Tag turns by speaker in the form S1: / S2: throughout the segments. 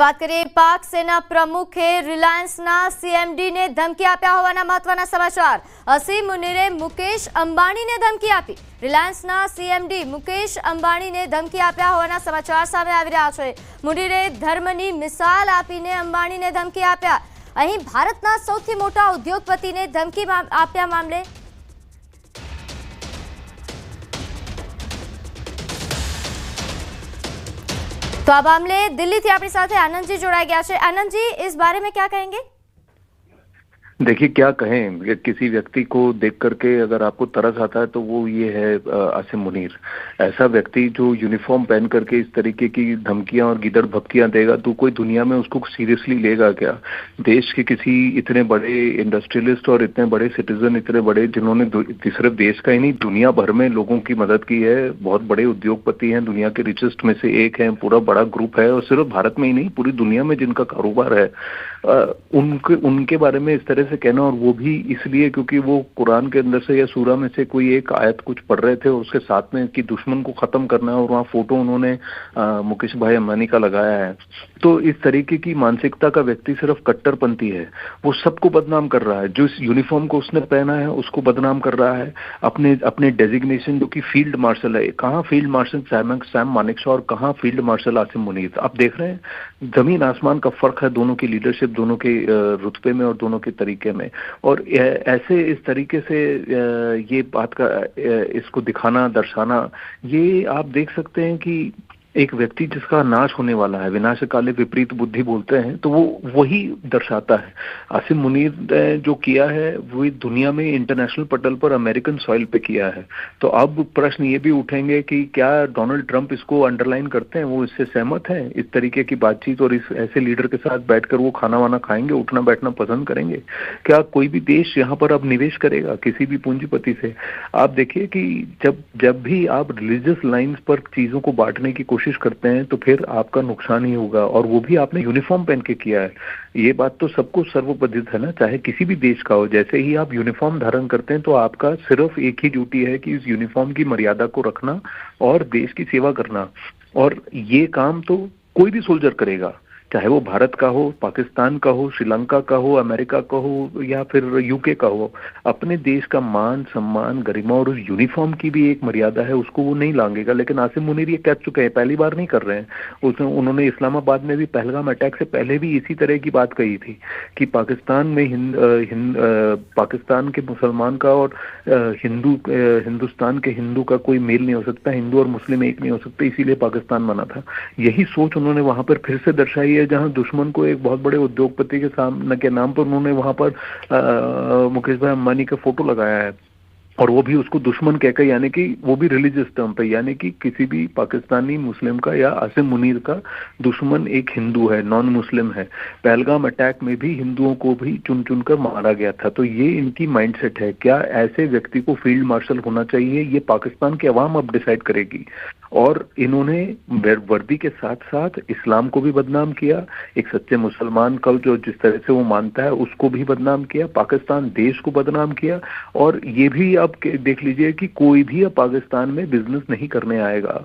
S1: વાત કરીએ પાક સેના પ્રમુખે રિલાયન્સના સીએમડીને ધમકી આપ્યા હોવાના મહત્વના સમાચાર। અસીમ મુનીરે મુકેશ અંબાણીને ધમકી આપી। રિલાયન્સના સીએમડી મુકેશ અંબાણીને ધમકી આપ્યા હોવાના સમાચાર સામે આવી રહ્યા છે। મુનીરે ધર્મની મિસાલ આપીને અંબાણીને ધમકી આપ્યા। અહીં ભારતના સૌથી મોટા ઉદ્યોગપતિને ધમકી આપ્યા મામલે तो अब मामले दिल्ली थी अपनी साथ आनंद जी जोड़ा गया है। आनंद जी, इस बारे में क्या कहेंगे?
S2: देखिए, क्या कहें, किसी व्यक्ति को देख करके अगर आपको तरस आता है तो वो ये है आसिम मुनीर। ऐसा व्यक्ति जो यूनिफॉर्म पहन करके इस तरीके की धमकियां और गिदड़ भक्तियां देगा तो कोई दुनिया में उसको सीरियसली लेगा क्या? देश के किसी इतने बड़े इंडस्ट्रियलिस्ट और इतने बड़े सिटीजन, इतने बड़े जिन्होंने सिर्फ देश का ही नहीं दुनिया भर में लोगों की मदद की है, बहुत बड़े उद्योगपति हैं, दुनिया के रिचेस्ट में से एक हैं, पूरा बड़ा ग्रुप है और सिर्फ भारत में ही नहीं पूरी दुनिया में जिनका कारोबार है, उनके बारे में इस तरह से कहना, और वो भी इसलिए क्योंकि वो कुरान के अंदर से या सूरा में से कोई एक आयत कुछ पढ़ रहे थे और उसके साथ में कि दुश्मन को खत्म करना है और वहाँ फोटो उन्होंने मुकेश भाई अंबानी का लगाया है। तो इस तरीके की मानसिकता का व्यक्ति सिर्फ कट्टरपंथी है, वो सबको बदनाम कर रहा है। जो इस यूनिफॉर्म को उसने पहना है उसको बदनाम कर रहा है। अपने डेजिग्नेशन जो कि फील्ड मार्शल है, कहाँ फील्ड मार्शल सैम मानेकशॉ और कहाँ फील्ड मार्शल आसिम मुनीर। आप देख रहे हैं जमीन आसमान का फर्क है दोनों की लीडरशिप, दोनों के रुतबे में और दोनों के तरीके में। और ऐसे इस तरीके से ये बात का इसको दिखाना, दर्शाना, ये आप देख सकते हैं कि एक व्यक्ति जिसका नाश होने वाला है, विनाश काले विपरीत बुद्धि बोलते हैं, तो वो वही दर्शाता है। आसिम मुनीर ने जो किया है वो दुनिया में इंटरनेशनल पटल पर अमेरिकन सॉइल पे किया है। तो अब प्रश्न ये भी उठेंगे कि क्या डोनाल्ड ट्रंप इसको अंडरलाइन करते हैं, वो इससे सहमत हैं, इस तरीके की बातचीत और इस ऐसे लीडर के साथ बैठकर वो खाना वाना खाएंगे, उठना बैठना पसंद करेंगे? क्या कोई भी देश यहाँ पर अब निवेश करेगा किसी भी पूंजीपति से? आप देखिए कि जब भी आप रिलीजियस लाइंस पर चीजों को बांटने की कोशिश करते हैं तो फिर आपका नुकसान ही होगा, और वो भी आपने यूनिफॉर्म पहन के किया है। ये बात तो सबको सर्वोपदित है ना, चाहे किसी भी देश का हो। जैसे ही आप यूनिफॉर्म धारण करते हैं तो आपका सिर्फ एक ही ड्यूटी है कि इस यूनिफॉर्म की मर्यादा को रखना और देश की सेवा करना। और ये काम तो कोई भी सोल्जर करेगा, चाहे वो भारत का हो, पाकिस्तान का हो, श्रीलंका का हो, अमेरिका का हो या फिर यूके का हो। अपने देश का मान सम्मान, गरिमा और उस यूनिफॉर्म की भी एक मर्यादा है, उसको वो नहीं लांघेगा। लेकिन आसिम मुनीर ये कह चुके हैं, पहली बार नहीं कर रहे हैं। उन्होंने इस्लामाबाद में भी पहलगाम अटैक से पहले भी इसी तरह की बात कही थी कि पाकिस्तान में पाकिस्तान के मुसलमान का और हिंदुस्तान के हिंदू का कोई मेल नहीं हो सकता, हिंदू और मुस्लिम एक नहीं हो सकते, इसीलिए पाकिस्तान बना था। यही सोच उन्होंने वहां पर फिर से दर्शाई है, जहां दुश्मन को एक बहुत बड़े उद्योगपति के सामने के नाम पर उन्होंने वहां पर मुकेश भाई अंबानी का फोटो लगाया है, और वो भी उसको दुश्मन कहकर, यानी कि वो भी रिलीजियस टर्म पे, यानी कि किसी भी पाकिस्तानी मुस्लिम का या आसिम मुनीर का दुश्मन एक हिंदू है, नॉन मुस्लिम है। पहलगाम अटैक में भी हिंदुओं को भी चुन चुन कर मारा गया था। तो ये इनकी माइंडसेट है। क्या ऐसे व्यक्ति को फील्ड मार्शल होना चाहिए? ये पाकिस्तान की अवाम अब डिसाइड करेगी। और इन्होंने वर्दी के साथ साथ इस्लाम को भी बदनाम किया, एक सच्चे मुसलमान का जो जिस तरह से वो मानता है उसको भी बदनाम किया, पाकिस्तान देश को बदनाम किया। और ये भी अब देख लीजिए कि कोई भी अब पाकिस्तान में बिजनेस नहीं करने आएगा।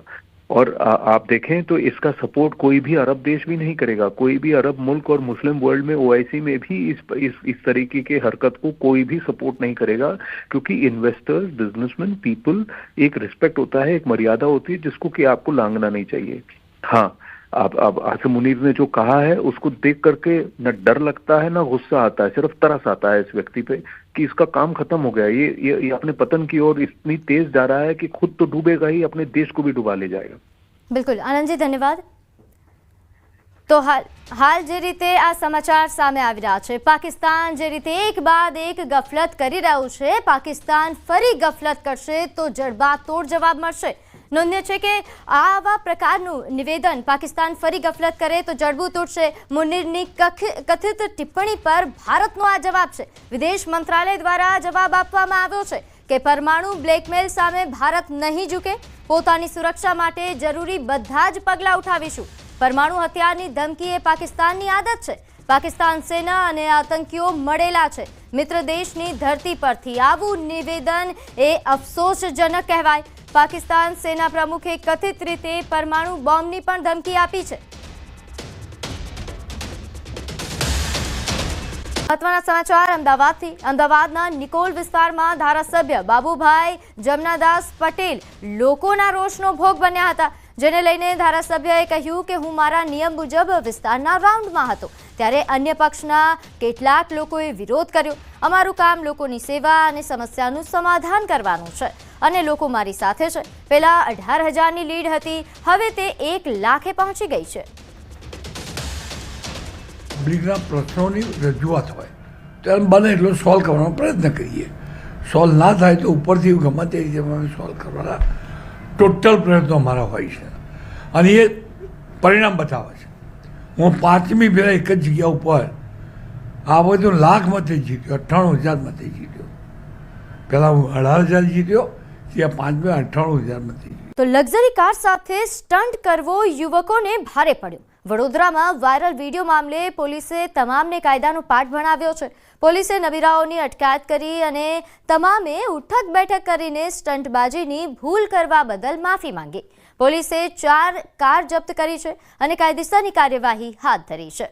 S2: और आप देखें तो इसका सपोर्ट कोई भी अरब देश भी नहीं करेगा, कोई भी अरब मुल्क और मुस्लिम वर्ल्ड में ओआईसी में भी इस तरीके के हरकत को कोई भी सपोर्ट नहीं करेगा, क्योंकि इन्वेस्टर्स, बिजनेसमैन, पीपल, एक रिस्पेक्ट होता है, एक मर्यादा होती है जिसको कि आपको लांघना नहीं चाहिए। हाँ, अब आसिम मुनीर ने जो कहा है उसको देख करके न डर लगता है, न गुस्सा आता है, सिर्फ तरस आता है इस व्यक्ति पे कि इसका काम खत्म हो गया। ये अपने पतन की ओर इतनी तेज जा रहा है कि खुद तो डूबेगा ही, अपने देश को भी डुबा ले जाएगा।
S1: बिल्कुल आनंद जी, धन्यवाद। तो हाल जे रीते आ समाचार सामे आवी रह्या छे, पाकिस्तान जे रीते एक बाद एक गफलत करी रह्युं छे, पाकिस्तान फरी गफलत करशे तो जड़बातोड़ जवाब मळशे। नोंध्य है कि आवा प्रकारનું निवेदन पाकिस्तान फरी गफलत करे तो जड़बू तूटशे। मुनीરની कथित टिप्पणी पर भारतનો આ જવાબ છે। વિદેશ મંત્રાલય દ્વારા જવાબ આપવામાં આવ્યો છે કે પરમાણુ બ્લેકમેલ સામે ભારત નહીં ઝૂકે, પોતાની સુરક્ષા માટે જરૂરી બધા જ પગલાં ઉઠાવીશું। પરમાણુ હથિયારની ધમકી એ પાકિસ્તાનની આદત છે। પાકિસ્તાન સેના અને આતંકીઓ મળેલા છે। મિત્ર દેશની ધરતી પરથી આવું નિવેદન એ અફસોસજનક કહેવાય। પાકિસ્તાન સેના પ્રમુખે કથિત રીતે પરમાણુ બોમ્બની પણ ધમકી આપી છે। મહત્વના સમાચાર અમદાવાદથી. અમદાવાદના નિકોલ વિસ્તારમાં ધારાસભ્ય બાબુભાઈ જમનાદાસ પટેલ લોકોના રોષનો ભોગ બન્યા હતા, જેને લઈને ધારાસભ્યએ કહ્યું કે હું મારા નિયમ મુજબ વિસ્તારના રાઉન્ડમાં હતો ત્યારે અન્ય પક્ષના કેટલાક લોકોએ વિરોધ કર્યો. અમારું કામ લોકોની સેવા અને સમસ્યાનું સમાધાન કરવાનું છે અને લોકો મારી સાથે છે. પહેલા 18,000ની લીડ હતી, હવે તે 1 લાખે પહોંચી ગઈ છે.
S3: પબ્લિકના પ્રશ્નોની રજૂઆત હોય ત્યારે બને એટલો સોલ્વ કરવાનો પ્રયત્ન કરીએ. સોલ્વ ના થાય તો ઉપરથી ગમે તે રીતે અમે સોલ્વ કરવાના ટોટલ પ્રયત્નો અમારા હોય છે અને એ પરિણામ બતાવે છે. હું 5મી પહેલાં એક જ જગ્યા ઉપર આ બધું 1 લાખ મતે જીત્યો, 98,000 મતે જીત્યો. પહેલાં હું 18,000 જીત્યો, ત્યાં 5મે 98,000 મતે જીત્યો.
S1: તો લક્ઝરી કાર સાથે સ્ટન્ટ કરવો યુવકોને ભારે પડ્યો. વડોદરામાં વાયરલ વિડીયો મામલે પોલીસે તમામને કાયદાનો પાઠ ભણાવ્યો છે. પોલીસે નબીરાઓની અટકાયત કરી અને તમામે ઉઠક બેઠક કરીને સ્ટંટબાજીની ભૂલ કરવા બદલ માફી માંગી. પોલીસે 4 કાર જપ્ત કરી છે અને કાયદેસરની કાર્યવાહી હાથ ધરી છે.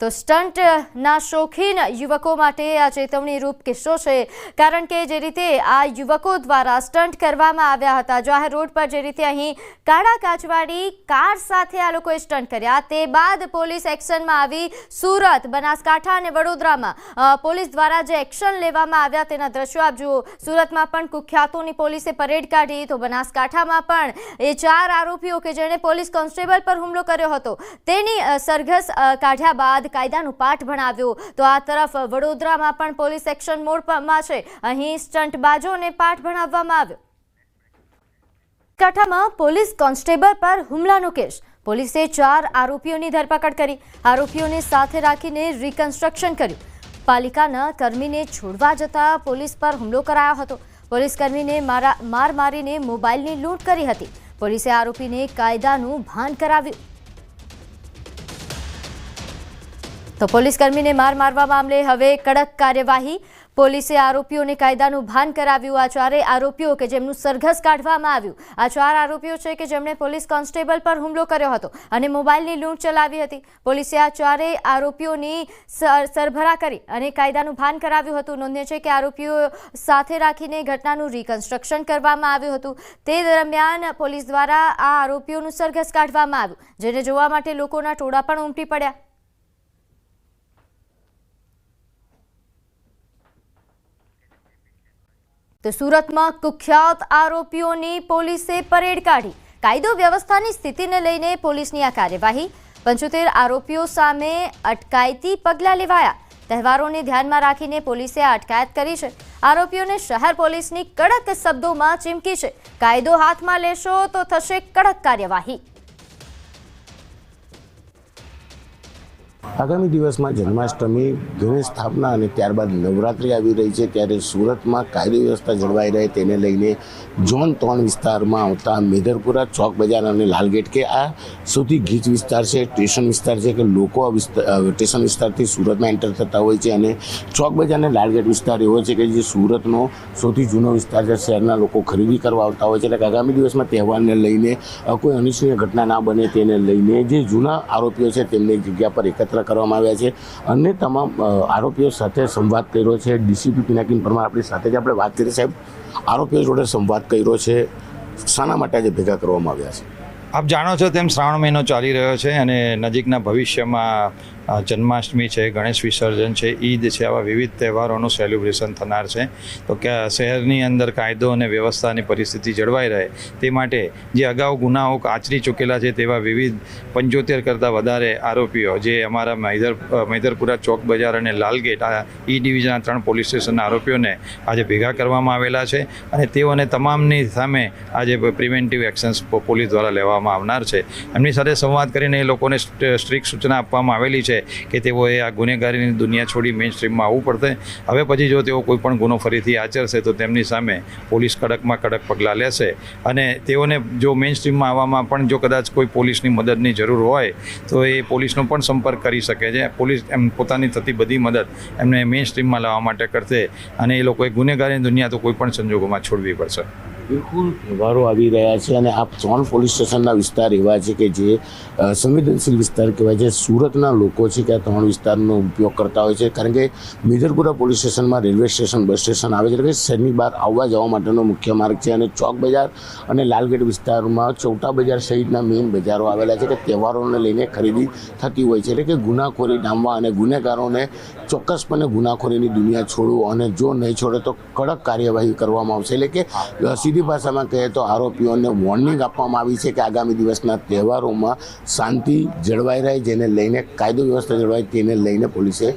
S1: તો સ્ટંટના શોખીન યુવકો માટે આ ચેતવણી રૂપ કિસ્સો છે, કારણ કે જે રીતે આ યુવકો દ્વારા સ્ટંટ કરવામાં આવ્યા હતા, જાહેર રોડ પર જે રીતે અહીં કાળા કાચવાળી કાર સાથે આ લોકોએ સ્ટંટ કર્યા, તે બાદ પોલીસ એક્શનમાં આવી. સુરત, બનાસકાંઠા અને વડોદરામાં પોલીસ દ્વારા જે એક્શન લેવામાં આવ્યા તેના દ્રશ્યો આપ જુઓ. સુરતમાં પણ કુખ્યાતોની પોલીસે પરેડ કાઢી, તો બનાસકાંઠામાં પણ એ 4 આરોપીઓ કે જેણે પોલીસ કોન્સ્ટેબલ પર હુમલો કર્યો હતો તેની સરઘસ કાઢ્યા બાદ કાયદાનો પાઠ ભણાવ્યો. તો આ તરફ વડોદરામાં પણ પોલીસ એક્શન મોડમાં છે. અહીં સ્ટંટબાજોને પાઠ ભણાવવામાં આવ્યો. કાંઠામાં પોલીસ કોન્સ્ટેબલ પર હુમલાનો કેસ. પોલીસે 4 આરોપીઓની ધરપકડ કરી. આરોપીઓને સાથે રાખીને રિકન્સ્ટ્રક્શન કર્યું. પાલિકાના કર્મીને છોડવા જતા પોલીસ પર હુમલો કરાયો હતો. પોલીસ કર્મીને માર મારીને મોબાઈલની લૂંટ કરી હતી. પોલીસે આરોપીને કાયદાનું ભાન કરાવ્યું. તો પોલીસ કર્મીને મારવા મામલે હવે કડક કાર્યવાહી. પોલીસે આરોપીઓને કાયદાનું ભાન કરાવ્યું. આ 4 આરોપીઓ કે જેમનું સરઘસ કાઢવામાં આવ્યું, આ 4 આરોપીઓ છે કે જેમણે પોલીસ કોન્સ્ટેબલ પર હુમલો કર્યો હતો અને મોબાઈલની લૂંટ ચલાવી હતી. પોલીસે આ 4 આરોપીઓની સરભરા કરી અને કાયદાનું ભાન કરાવ્યું હતું. નોંધનીય છે કે આરોપીઓ સાથે રાખીને ઘટનાનું રિકન્સ્ટ્રક્શન કરવામાં આવ્યું હતું. તે દરમિયાન પોલીસ દ્વારા આ આરોપીઓનું સરઘસ કાઢવામાં આવ્યું, જેને જોવા માટે લોકોના ટોળા પણ ઉમટી પડ્યા. તો સુરતમાં કુખ્યાત આરોપીઓની પોલીસે પરેડ કાઢી. કાયદો વ્યવસ્થાની સ્થિતિને લઈને પોલીસની આ કાર્યવાહી. 75 આરોપીઓ સામે અટકાયતી પગલાં લેવાયા. તહેવારોને ધ્યાનમાં રાખીને પોલીસે આ અટકાયત કરી છે. આરોપીઓને શહેર પોલીસની કડક શબ્દોમાં ચીમકી છે. કાયદો હાથમાં લેશો તો થશે કડક કાર્યવાહી.
S4: આગામી દિવસમાં જન્માષ્ટમી, ગણેશ સ્થાપના અને ત્યારબાદ નવરાત્રિ આવી રહી છે, ત્યારે સુરતમાં કાયદો વ્યવસ્થા જળવાઈ રહે તેને લઈને ઝોન 3 વિસ્તારમાં આવતા મેદરપુરા, ચોક બજાર અને લાલગેટ કે આ સૌથી ગીચ વિસ્તાર છે, સ્ટેશન વિસ્તાર છે કે લોકો આ સ્ટેશન વિસ્તારથી સુરતમાં એન્ટર થતા હોય છે અને ચોક બજાર અને લાલગેટ વિસ્તાર એવો છે કે જે સુરતનો સૌથી જૂનો વિસ્તાર છે. શહેરના લોકો ખરીદી કરવા આવતા હોય છે. એટલે આગામી દિવસમાં તહેવારને લઈને કોઈ અનિચ્છનીય ઘટના ના બને તેને લઈને જે જૂના આરોપીઓ છે તેમને એક જગ્યા પર એકત્ર કરવામાં આવ્યા છે અને તમામ આરોપીઓ સાથે સંવાદ કર્યો છે. ડીસીપી પિનાકીન પરમાર આપણી સાથે જ આપણે વાત કરી. સાહેબ, આરોપીઓ જોડે સંવાદ કર્યો છે, શાના માટે આજે ભેગા કરવામાં આવ્યા છે?
S5: આપ જાણો છો તેમ શ્રાવણ મહિનો ચાલી રહ્યો છે અને નજીકના ભવિષ્યમાં જન્માષ્ટમી છે, ગણેશ વિસર્જન છે, ઈદ છે, આવા વિવિધ તહેવારોનું સેલિબ્રેશન થનાર છે. તો કે શહેરની અંદર કાયદો અને વ્યવસ્થાની પરિસ્થિતિ જળવાઈ રહે તે માટે જે અગાઉ ગુનાઓ આચરી ચૂકેલા છે તેવા વિવિધ 75 કરતાં વધારે આરોપીઓ જે અમારા મૈદરપુરા, ચોક બજાર અને લાલગેટ આ ઈ ડિવિઝનના 3 પોલીસ સ્ટેશનના આરોપીઓને આજે ભેગા કરવામાં આવેલા છે અને તેઓને તમામની સામે આજે પ્રિવેન્ટિવ એક્શન્સ પોલીસ દ્વારા લેવામાં આવનાર છે. એમની સાથે સંવાદ કરીને એ લોકોને સ્ટ્રિક્ટ સૂચના આપવામાં આવેલી છે કે તેઓએ આ ગુનેગારીની દુનિયા છોડી મેઇન સ્ટ્રીમમાં આવવું પડશે. હવે પછી જો તેઓ કોઈ પણ ગુનો ફરીથી આચરશે તો તેમની સામે પોલીસ કડકમાં કડક પગલાં લેશે અને તેઓને જો મેઇન સ્ટ્રીમમાં આવવામાં પણ જો કદાચ કોઈ પોલીસની મદદની જરૂર હોય તો એ પોલીસનો પણ સંપર્ક કરી શકે છે. પોલીસ એમ પોતાની થતી બધી મદદ એમને મેઇન સ્ટ્રીમમાં લાવવા માટે કરશે અને એ લોકોએ ગુનેગારીની દુનિયા તો કોઈ પણ સંજોગોમાં છોડવી પડશે.
S4: બિલકુલ તહેવારો આવી રહ્યા છે અને આ 3 પોલીસ સ્ટેશનના વિસ્તાર એવા છે કે જે સંવેદનશીલ વિસ્તાર કહેવાય છે. સુરતના લોકો છે કે આ 3 વિસ્તારનો ઉપયોગ કરતા હોય છે, કારણ કે મેદરપુરા પોલીસ સ્ટેશનમાં રેલવે સ્ટેશન, બસ સ્ટેશન આવે છે, એટલે કે શહેરની બહાર આવવા જવા માટેનો મુખ્ય માર્ગ છે. અને ચોક બજાર અને લાલગેટ વિસ્તારમાં ચૌટા બજાર સહિતના મેઇન બજારો આવેલા છે કે તહેવારોને લઈને ખરીદી થતી હોય છે. એટલે કે ગુનાખોરી ડામવા અને ગુનેગારોને ચોક્કસપણે ગુનાખોરીની દુનિયા છોડવું, અને જો નહીં છોડે તો કડક કાર્યવાહી કરવામાં આવશે. એટલે કે સીધી ભાષામાં કહીએ તો આરોપીઓને વોર્નિંગ આપવામાં આવી છે કે આગામી દિવસના તહેવારોમાં શાંતિ જળવાઈ રહે, જેને લઈને કાયદો વ્યવસ્થા જળવાય તેને લઈને પોલીસે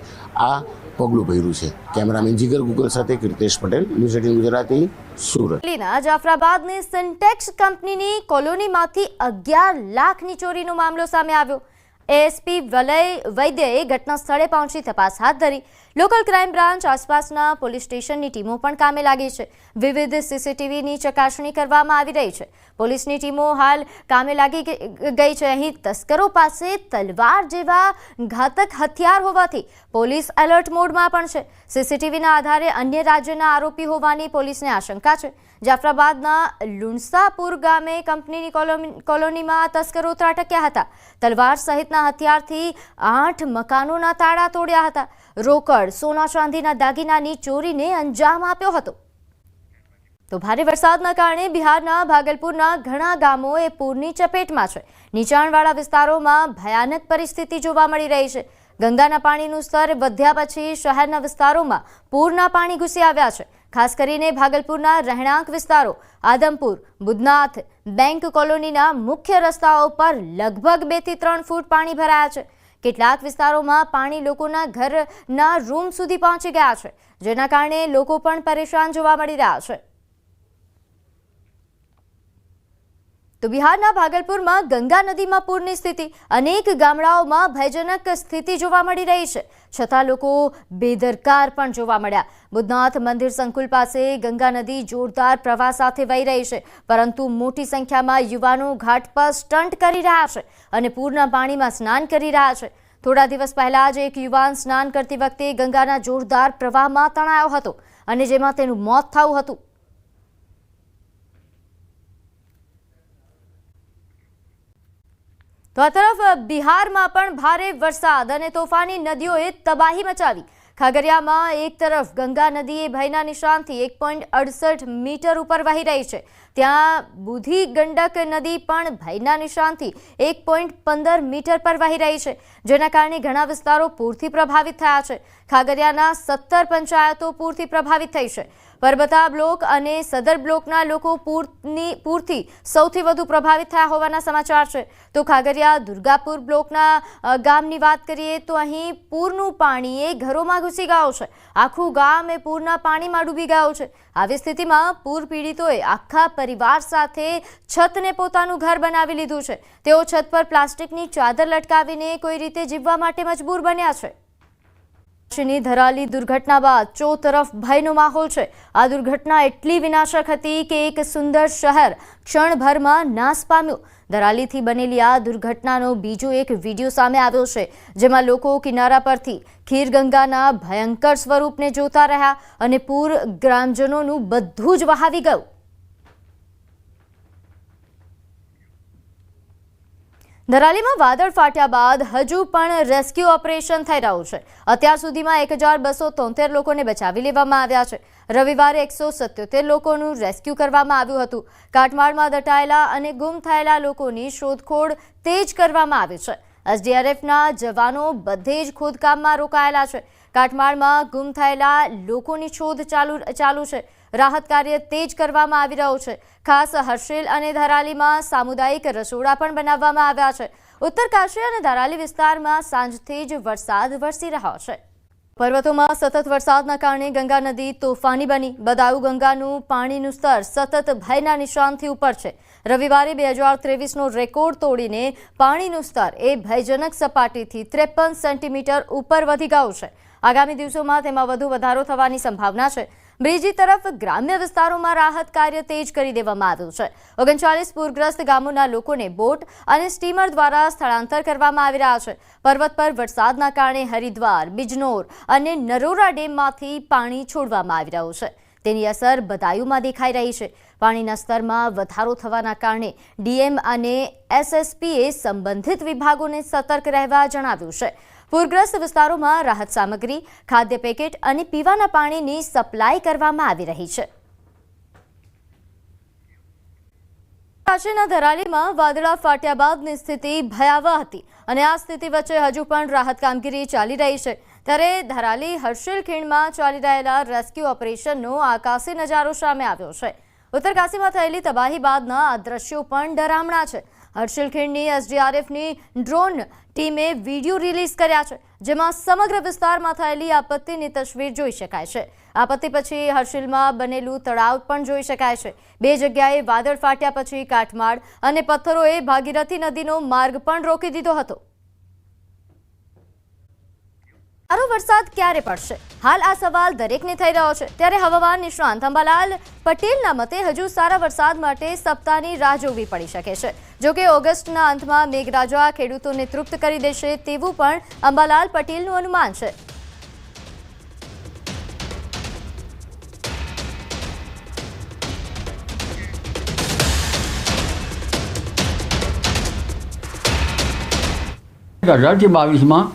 S4: આ પગલું ભર્યું છે. કેમેરામેન જીગર ગુગલ સાથે કીર્તેશ પટેલ, ન્યૂઝ 18 ગુજરાતી, સુરત.
S1: જાફરાબાદની સિન્ટેક્સ કંપનીની કોલોનીમાંથી 11 લાખની ચોરીનો મામલો સામે આવ્યો. એએસપી વલય વૈદ્યએ ઘટના સ્થળે પહોંચી તપાસ હાથ ધરી. લોકલ ક્રાઇમ બ્રાન્ચ આસપાસના પોલીસ સ્ટેશનની ટીમો પણ કામે લાગી છે. વિવિધ સીસીટીવીની ચકાસણી કરવામાં આવી રહી છે. પોલીસની ટીમો હાલ કામે લાગી ગઈ છે. અહીં તસ્કરો પાસે તલવાર જેવા ઘાતક હથિયાર હોવાથી પોલીસ એલર્ટ મોડમાં પણ છે. સીસીટીવીના આધારે અન્ય રાજ્યના આરોપી હોવાની પોલીસને આશંકા છે. જાફરાબાદના લુણસાપુર ગામે કંપનીની કોલોનીમાં તસ્કરો ત્રાટક્યા હતા. તલવાર સહિતના હથિયારથી 8 મકાનોના તાળા તોડ્યા હતા. રોકડ, સોના ચાંદીના દાગીનાની ચોરીને અંજામ આપ્યો હતો. તો ભારે વરસાદના કારણે બિહારના ભાગલપુરના ઘણા ગામો એ પૂરની ચપેટમાં છે. નીચાણવાળા વિસ્તારોમાં ભયાનક પરિસ્થિતિ જોવા મળી રહી છે. ગંગાના પાણીનું સ્તર વધ્યા પછી શહેરના વિસ્તારોમાં પૂરના પાણી ઘૂસી આવ્યા છે. ખાસ કરીને ભાગલપુરના રહેણાંક વિસ્તારો આદમપુર, બુધનાથ, બેંક કોલોનીના મુખ્ય રસ્તાઓ પર લગભગ 2 થી 3 ફૂટ પાણી ભરાયા છે. કેટલાક વિસ્તારોમાં પાણી લોકોના ઘરના રૂમ સુધી પહોંચી ગયા છે, જેના કારણે લોકો પણ પરેશાન જોવા મળી રહ્યા છે. તો બિહારના ભાગલપુરમાં ગંગા નદીમાં પૂરની સ્થિતિ, અનેક ગામડાઓમાં ભયજનક સ્થિતિ જોવા મળી રહી છે, છતાં લોકો બેદરકાર પણ જોવા મળ્યા. બુધનાથ મંદિર સંકુલ પાસે ગંગા નદી જોરદાર પ્રવાહ સાથે વહી રહી છે, પરંતુ મોટી સંખ્યામાં યુવાનો ઘાટ પર સ્ટન્ટ કરી રહ્યા છે અને પૂરના પાણીમાં સ્નાન કરી રહ્યા છે. થોડા દિવસ પહેલા જ એક યુવાન સ્નાન કરતી વખતે ગંગાના જોરદાર પ્રવાહમાં તણાયો હતો અને જેમાં તેનું મોત થયું હતું. તો આ તરફ બિહારમાં પણ ભારે વરસાદ અને તોફાની નદીઓએ તબાહી મચાવી. ખાગરિયામાં એક તરફ ગંગા નદી એ ભયના નિશાનથી 1.68 મીટર ઉપર વહી રહી છે, ત્યાં બુધી ગંડક નદી પણ ભયના નિશાનથી 1.15 મીટર પર વહી રહી છે, જેના કારણે ઘણા વિસ્તારો પૂરથી પ્રભાવિત થયા છે. ખાગરિયાના 17 પંચાયતો પૂરથી પ્રભાવિત થઈ છે. પરબતા બ્લોક અને સદર બ્લોકના લોકો પૂરથી સૌથી વધુ પ્રભાવિત થયા હોવાના સમાચાર છે. તો ખાગરિયા દુર્ગાપુર બ્લોકના ગામની વાત કરીએ તો અહીં પૂરનું પાણી એ ઘરોમાં ઘૂસી ગયું છે. આખું ગામ એ પૂરના પાણીમાં ડૂબી ગયું છે. આવી સ્થિતિમાં પૂર પીડિતોએ આખા પરિવાર સાથે છતને પોતાનું ઘર બનાવી લીધું છે. તેઓ છત પર પ્લાસ્ટિકની ચાદર લટકાવીને કોઈ રીતે જીવવા માટે મજબૂર બન્યા છે. ધરાલી દુર્ઘટના બાદ ચોતરફ ભયનો માહોલ છે. આ દુર્ઘટના એટલી વિનાશક હતી કે એક સુંદર શહેર ક્ષણભરમાં નાશ પામ્યું. ધરાલીથી બનેલી આ દુર્ઘટનાનો બીજો એક વિડીયો સામે આવ્યો છે, જેમાં લોકો કિનારા પરથી ખીરગંગાના ભયંકર સ્વરૂપને જોતા રહ્યા અને પૂર ગ્રામજનોનું બધું જ વહાવી ગયું. ધરાલીમાં વાદળ ફાટ્યા બાદ હજુ પણ રેસ્ક્યુ ઓપરેશન થઈ રહ્યું છે. અત્યાર સુધીમાં 1273 લોકોને બચાવી લેવામાં આવ્યા છે. રવિવારે 177 લોકોનું રેસ્ક્યુ કરવામાં આવ્યું હતું. કાટમાળમાં દટાયેલા અને ગુમ થયેલા લોકોની શોધખોળ તેજ કરવામાં આવી છે. એસડીઆરએફના જવાનો બધે જ ખોદકામમાં રોકાયેલા છે. કાટમાળમાં ગુમ થયેલા લોકોની શોધ ચાલુ છે. રાહત કાર્ય તેજ કરવામાં આવી રહ્યું છે. ખાસ હર્ષેલ અને ધરાલીમાં સામુદાયિક રસોડા પણ બનાવવામાં આવ્યા છે. ઉત્તરકાશી અને ધરાલી વિસ્તારમાં સાંજથી જ વરસાદ વરસી રહ્યો છે. પર્વતોમાં સતત વરસાદના કારણે ગંગા નદી તોફાની બની. બદાઉ ગંગાનું પાણીનું સ્તર સતત ભયના નિશાનથી ઉપર છે. રવિવારે 2023નો રેકોર્ડ તોડીને પાણીનું સ્તર એ ભયજનક સપાટીથી 53 સેન્ટીમીટર ઉપર વધી ગયું છે. આગામી દિવસોમાં તેમાં વધુ વધારો થવાની સંભાવના છે. બ્રિજી તરફ ગ્રામ્ય વિસ્તારોમાં રાહત કાર્ય તેજ કરી દેવામાં આવ્યું છે. 39 પૂરગ્રસ્ત ગામોના લોકોને બોટ અને સ્ટીમર દ્વારા સ્થળાંતર કરવામાં આવી રહ્યા છે. પર્વત પર વરસાદના કારણે હરિદ્વાર, બિજનોર અને નરોરા ડેમમાંથી પાણી છોડવામાં આવી રહ્યું છે. તેની અસર બદાયુમાં દેખાઈ રહી છે. પાણીના સ્તરમાં વધારો થવાના કારણે ડીએમ અને એસએસપીએ સંબંધિત વિભાગોને સતર્ક રહેવા જણાવ્યું છે. પૂરગ્રસ્ત વિસ્તારોમાં રાહત સામગ્રી, ખાદ્ય પેકેટ અને પીવાના પાણીની સપ્લાય કરવામાં આવી રહી છે. રાજ્યના ધરાલીમાં વાદળા ફાટ્યા બાદની સ્થિતિ ભયાવહ હતી અને આ સ્થિતિ વચ્ચે હજુ પણ રાહત કામગીરી ચાલી રહી છે. ત્યારે ધરાલી હર્ષિલ ખીણમાં ચાલી રહેલા રેસ્ક્યુ ઓપરેશનનો આકાશી નજારો સામે આવ્યો છે. ઉત્તરકાશીમાં થયેલી તબાહી બાદના આ દ્રશ્યો પણ ડરામણા છે. હર્ષિલ ખીણની એસડીઆરએફની ડ્રોન ટીમે વિડીયો રિલીઝ કર્યા છે, જેમાં સમગ્ર વિસ્તારમાં થયેલી આપત્તિની તસવીર જોઈ શકાય છે. આપત્તિ પછી હર્ષિલમાં બનેલું તળાવ પણ જોઈ શકાય છે. 2 જગ્યાએ વાદળ ફાટ્યા પછી કાટમાળ અને પથ્થરોએ ભાગીરથી નદીનો માર્ગ પણ રોકી દીધો હતો. સારો વરસાદ ક્યારે પડશે? હાલ આ સવાલ દરેકને થઈ રહ્યો છે. ત્યારે હવામાન નિષ્ણાંત અંબાલાલ પટેલના મતે હજુ સારા વરસાદ માટે સપ્તાહની રાહ જોવી પડી શકે છે. જોકે ઓગસ્ટના અંતમાં મેઘરાજા ખેડૂતોને તૃપ્ત કરી દેશે તેવું પણ અંબાલાલ પટેલનું અનુમાન છે.
S6: થી 22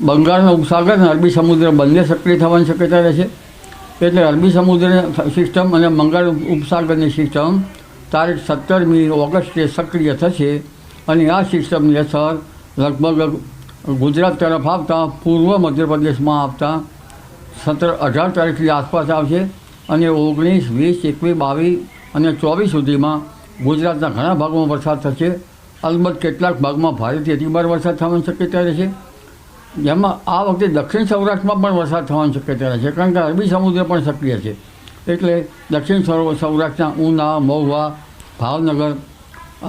S6: બંગાળનો ઉપસાગર અને અરબી સમુદ્ર બંને સક્રિય થવાની શક્યતા રહેશે. એટલે અરબી સમુદ્ર સિસ્ટમ અને બંગાળ ઉપસાગરની સિસ્ટમ તારીખ 17મી ઓગસ્ટે સક્રિય થશે અને આ સિસ્ટમની અસર લગભગ ગુજરાત તરફ આવતા પૂર્વ મધ્યપ્રદેશમાં આવતા 17-18 તારીખની આસપાસ આવશે અને 19, 20, 21, 22 અને 24 સુધીમાં ગુજરાતના ઘણા ભાગોમાં વરસાદ થશે. અલબત્ત કેટલાક ભાગમાં ભારેથી અતિભારે વરસાદ થવાની શક્યતા રહેશે, જેમાં આ વખતે દક્ષિણ સૌરાષ્ટ્રમાં પણ વરસાદ થવાની શક્યતા રહેશે, કારણ કે અરબી સમુદ્ર પણ સક્રિય છે. એટલે દક્ષિણ સૌરાષ્ટ્રના ઉના, મહુવા, ભાવનગર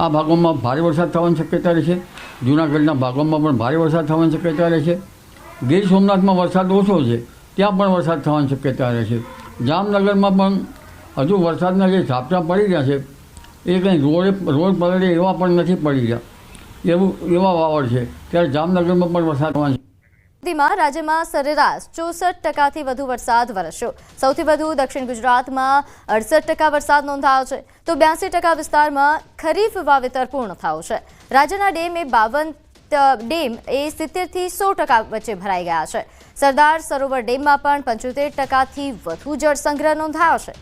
S6: આ ભાગોમાં ભારે વરસાદ થવાની શક્યતા રહેશે. જૂનાગઢના ભાગોમાં પણ ભારે વરસાદ થવાની શક્યતા રહેશે. ગીર સોમનાથમાં વરસાદ ઓછો છે, ત્યાં પણ વરસાદ થવાની શક્યતા રહેશે. જામનગરમાં પણ હજુ વરસાદના જે ઝાપટા પડી રહ્યા છે એ કંઈ રોડ પલળે એવા પણ નથી પડી રહ્યા, એવા વાવડ છે. ત્યારે જામનગરમાં પણ વરસાદ થવાની
S1: રાજ્યમાં સરેરાશ 64% વધુ વરસાદ વરસ્યો. સૌથી વધુ દક્ષિણ ગુજરાતમાં 68% વરસાદ નોંધાયો છે, તો 82% વિસ્તારમાં ખરીફ વાવેતર પૂર્ણ થયું છે. રાજ્યના ડેમ એ 70% થી 100% વચ્ચે ભરાઈ ગયા છે. સરદાર સરોવર ડેમમાં પણ 75%થી વધુ જળ સંગ્રહ નોંધાયો છે.